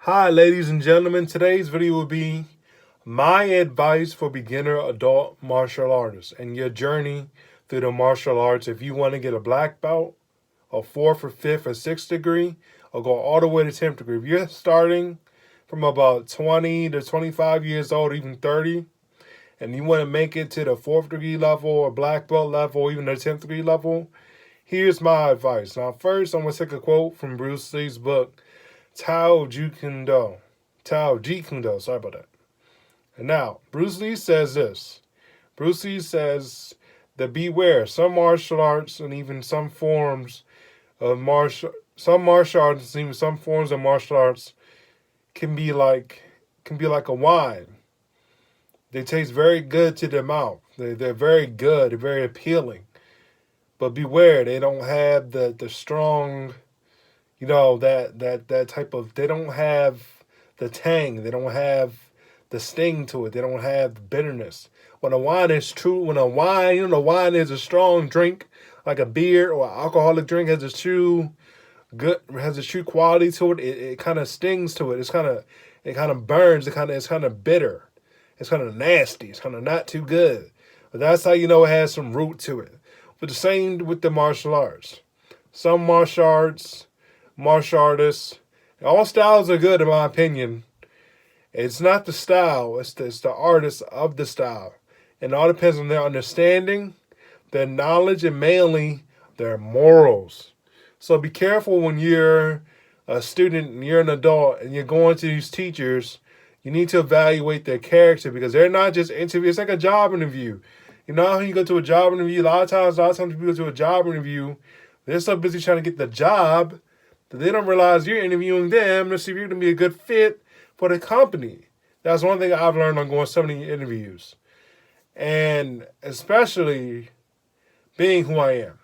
Hi, ladies and gentlemen. Today's video will be my advice for beginner adult martial artists and your journey through the martial arts. If you want to get a black belt, a fourth or fifth or sixth degree, or go all the way to 10th degree. If you're starting from about 20 to 25 years old, even 30, and you want to make it to the fourth degree level or black belt level, or even the 10th degree level, here's my advice. Now, first, I'm going to take a quote from Bruce Lee's book, Tao Jeet Kune Do. Tao Jeet Kune Do, sorry about that. And now, Bruce Lee says this. Bruce Lee says that beware, some martial arts and even some forms of martial arts and even some forms of martial arts can be like a wine. They taste very good to the mouth. They're very good, they're very appealing. But beware, they don't have the strong, that type of, they don't have the tang, they don't have the sting to it, they don't have the bitterness. When a wine is wine is a strong drink, like a beer or an alcoholic drink has a true quality to it. It kind of stings to it. It kind of burns. It's kind of bitter. It's kind of nasty. It's kind of not too good. But that's how you know it has some root to it. But the same with the martial arts. Some martial artists, all styles are good in my opinion. It's not the style, it's the artist of the style. And it all depends on their understanding, their knowledge, and mainly their morals. So be careful when you're a student and you're an adult and you're going to these teachers. You need to evaluate their character because they're not just interview. It's like a job interview. You know how you go to a job interview? A lot of times people go to a job interview, they're so busy trying to get the job that they don't realize you're interviewing them to see if you're going to be a good fit for the company. That's one thing I've learned on going so many interviews. And especially being who I am.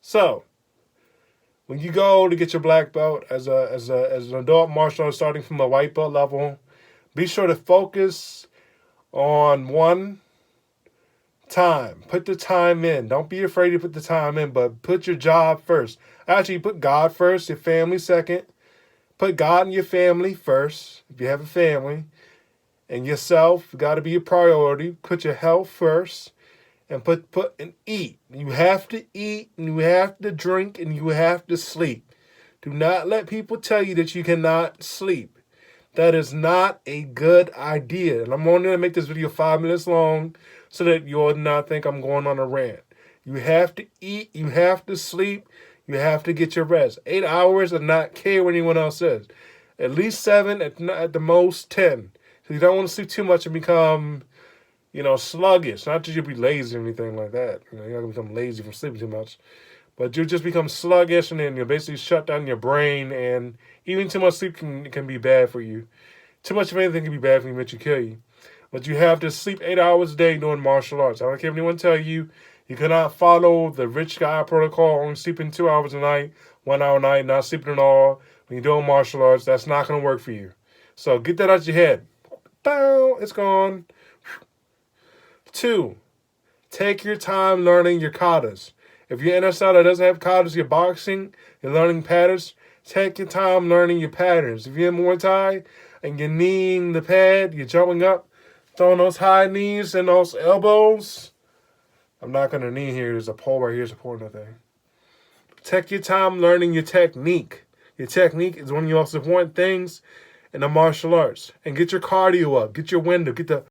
So, when you go to get your black belt as an adult martial artist starting from the white belt level, be sure to focus on one, time. Put the time in. Don't be afraid to put the time in, but put your job first. Actually, put God first, your family second. Put God and your family first, if you have a family. And yourself, got to be a priority. Put your health first. And put and eat. You have to eat, and you have to drink, and you have to sleep. Do not let people tell you that you cannot sleep. That is not a good idea. And I'm only going to make this video 5 minutes long so that you'll not think I'm going on a rant. You have to eat, you have to sleep, you have to get your rest. 8 hours and not care what anyone else says. At least 7, at the most 10. So you don't want to sleep too much and become, sluggish. Not that you'll be lazy or anything like that. You're not going to become lazy from sleeping too much. But you just become sluggish and then you basically shut down your brain, and even too much sleep can be bad for you. Too much of anything can be bad for you, but you kill you. But you have to sleep 8 hours a day doing martial arts. I don't care if anyone tell you, you cannot follow the rich guy protocol, only sleeping 2 hours a night, 1 hour a night, not sleeping at all. When you're doing martial arts, that's not going to work for you. So get that out of your head. Bow, it's gone. 2, take your time learning your katas. If you're in a style that doesn't have katas, you're boxing, you're learning patterns, take your time learning your patterns. If you're in Muay Thai and you're kneeing the pad, you're jumping up, throwing those high knees and those elbows. I'm not going to knee here. There's a pole right here supporting the thing. Take your time learning your technique. Your technique is one of the most important things in the martial arts. And get your cardio up. Get your window. Get the